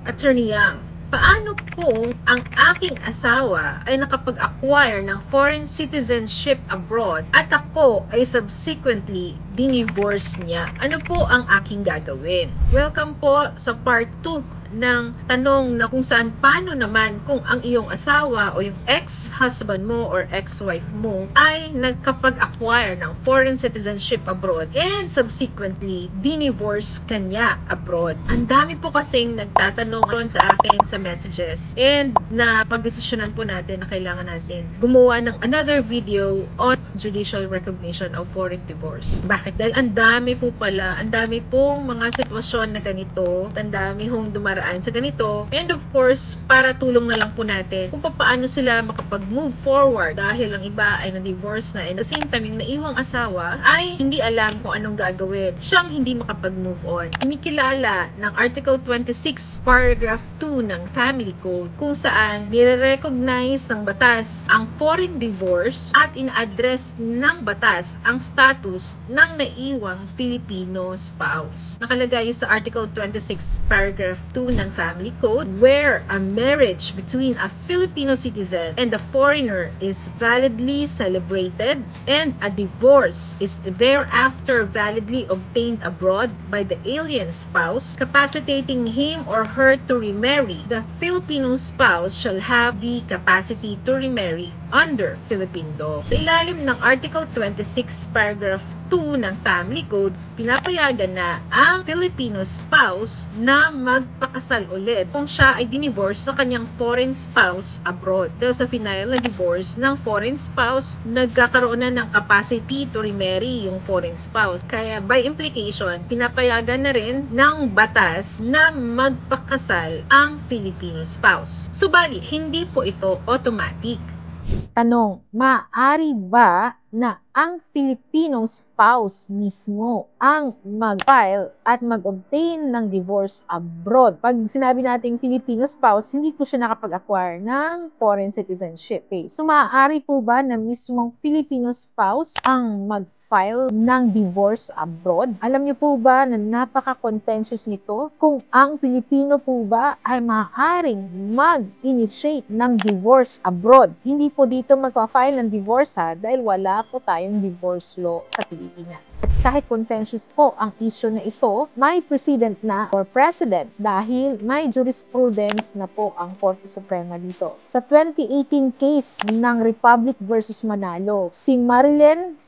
Attorney Yang, paano kung ang aking asawa ay nakapag-acquire ng foreign citizenship abroad at ako ay subsequently dinivorce niya? Ano po ang aking gagawin? Welcome po sa part 2 ng tanong na kung saan paano naman kung ang iyong asawa o yung ex-husband mo or ex-wife mo ay nagkapag-acquire ng foreign citizenship abroad and subsequently dinivorce kanya abroad. Ang dami po kasing nagtatanong sa akin sa messages and na pagdesisyonan po natin na kailangan natin gumawa ng another video on judicial recognition of foreign divorce. Bakit? Dahil ang dami po pala, ang dami pong mga sitwasyon na ganito, ang dami hong dumaraan sa ganito, and of course, para tulong na lang po natin kung paano sila makapag-move forward dahil ang iba ay na-divorce na and at the same time yung naiwang asawa ay hindi alam kung anong gagawin. Siyang hindi makapag-move on. Kinikilala ng Article 26, Paragraph 2 ng Family Code kung saan nire-recognize ng batas ang foreign divorce at ina-address ng batas ang status ng naiwang Filipino spouse. Nakalagay sa Article 26, Paragraph 2 ng Family Code where a marriage between a Filipino citizen and a foreigner is validly celebrated and a divorce is thereafter validly obtained abroad by the alien spouse, capacitating him or her to remarry, the Filipino spouse shall have the capacity to remarry under Philippine law. Sa ilalim ng Article 26, Paragraph 2 ng Family Code, pinapayagan na ang Filipino spouse na magpakasal ulit kung siya ay dinivorce sa kanyang foreign spouse abroad. Dahil sa final na divorce ng foreign spouse, nagkakaroon na ng capacity to remarry yung foreign spouse. Kaya by implication, pinapayagan na rin ng batas na magpakasal ang Filipino spouse. Subalit, hindi po ito automatic. Tanong, maaari ba na ang Filipino spouse mismo ang mag-file at mag-obtain ng divorce abroad? Pag sinabi nating Filipino spouse, hindi po siya nakapag-acquire ng foreign citizenship. Okay. So, maaari po ba na mismong Filipino spouse ang mag-file ng divorce abroad? Alam niyo po ba na napaka-contentious nito kung ang Pilipino po ba ay maaaring mag-initiate ng divorce abroad? Hindi po dito magpa-file ng divorce dahil wala po tayong divorce law sa Pilipinas. At kahit contentious po ang issue na ito, may precedent na or precedent dahil may jurisprudence na po ang Korte Suprema dito. Sa 2018 case ng Republic versus Manalo, si Marilyn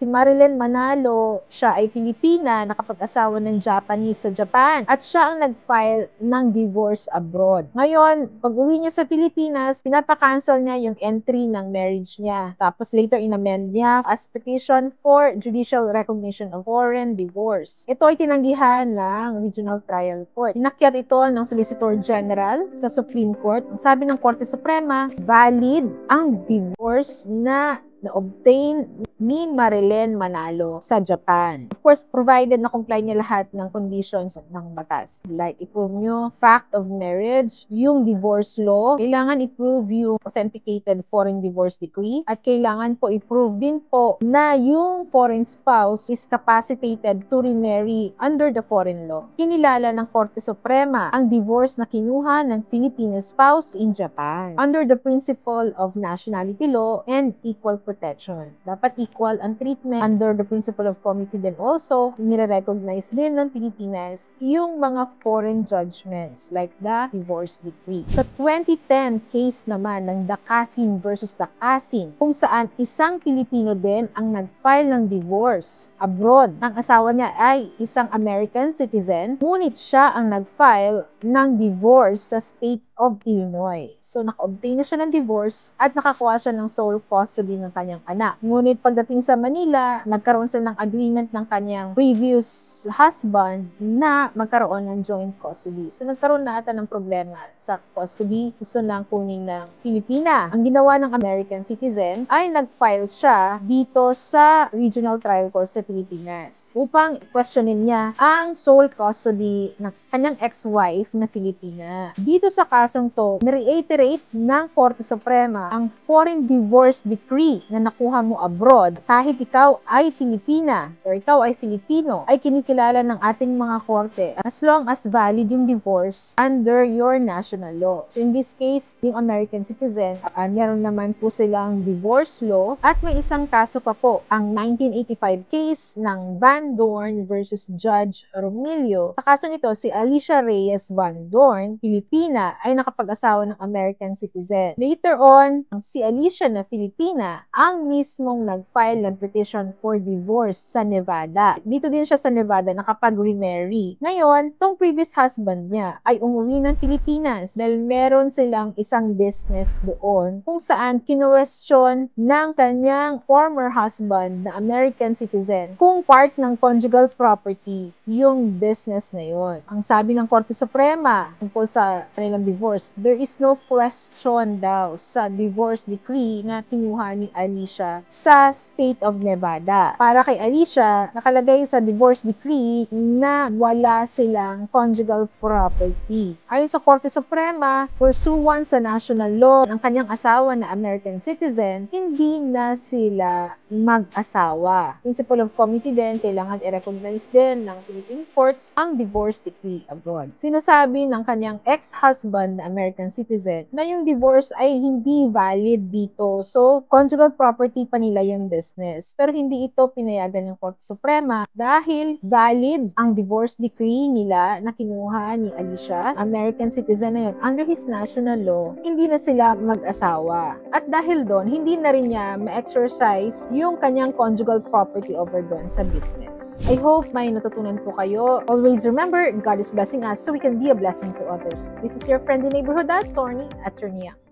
Manalo, siya ay Pilipina, nakapag-asawa ng Japanese sa Japan at siya ang nag-file ng divorce abroad. Ngayon, pag uwi niya sa Pilipinas, pinapakancel niya yung entry ng marriage niya. Tapos later in-amend niya as petition for judicial recognition of foreign divorce. Ito ay tinanggihan ng Regional Trial Court. Inakyat ito ng Solicitor General sa Supreme Court. Sabi ng Korte Suprema, valid ang divorce na na-obtain ni Marilyn Manalo sa Japan. Of course, provided na comply niya lahat ng conditions ng batas. Like, i-prove nyo fact of marriage, yung divorce law, kailangan i-prove yung authenticated foreign divorce decree, at kailangan po i-prove din po na yung foreign spouse is capacitated to remarry under the foreign law. Kinilala ng Korte Suprema ang divorce na kinuha ng Filipino spouse in Japan under the principle of nationality law and equal protection. Dapat equal ang treatment under the principle of comity. Then also, nire-recognize din ng Pilipinas yung mga foreign judgments like the divorce decree. Sa 2010 case naman ng Dakasin versus Dakasin, kung saan isang Pilipino din ang nag-file ng divorce abroad. Ang asawa niya ay isang American citizen, ngunit siya ang nag-file ng divorce sa state of Illinois. So, naka-obtain na siya ng divorce at nakakuha siya ng sole custody ng kanyang anak. Ngunit pagdating sa Manila, nagkaroon sila ng agreement ng kanyang previous husband na magkaroon ng joint custody. So, nagkaroon na ata ng problema sa custody. Gusto lang kunin ng Pilipina. Ang ginawa ng American citizen ay nag-file siya dito sa Regional Trial Court sa Pilipinas upang questionin niya ang sole custody ng kanyang ex-wife na Filipina. Dito sa kasong to, nireiterate ng Korte Suprema ang foreign divorce decree na nakuha mo abroad kahit ikaw ay Filipina or ikaw ay Filipino ay kinikilala ng ating mga korte as long as valid yung divorce under your national law. So in this case, yung American citizen, meron naman po silang divorce law at may isang kaso pa po, ang 1985 case ng Van Dorn versus Judge Romilio. Sa kasong ito, si Alicia Reyes Van Dorn, Filipina, ay nakapag-asawa ng American citizen. Later on, ang si Alicia na Filipina ang mismong nag-file ng petition for divorce sa Nevada. Dito din siya sa Nevada nakapag-remarry. Ngayon, tong previous husband niya ay umuwi ng Pilipinas dahil meron silang isang business doon kung saan kino-question ng kanyang former husband na American citizen kung part ng conjugal property yung business na yun. Ang sabi ng Korte Suprema tungkol sa kanilang divorce, there is no question daw sa divorce decree na kinuha ni Alicia sa state of Nevada. Para kay Alicia, nakalagay sa divorce decree na wala silang conjugal property. Ayon sa Korte Suprema, pursuant sa national law ng kanyang asawa na American citizen, hindi na sila mag-asawa. Principle of comity din, kailangan i-recognize din ng Philippine courts ang divorce decree abroad. Sinasabi ng kanyang ex-husband na American citizen na yung divorce ay hindi valid dito. So, conjugal property pa nila yung business. Pero hindi ito pinayagan ng Korte Suprema dahil valid ang divorce decree nila na kinuha ni Alicia, American citizen na yun. Under his national law, hindi na sila mag-asawa. At dahil doon, hindi na rin niya ma-exercise yung kanyang conjugal property over doon sa business. I hope may natutunan po kayo. Always remember, God is blessing us so we can be a blessing to others. This is your friendly neighborhood attorney, Attorney Yang.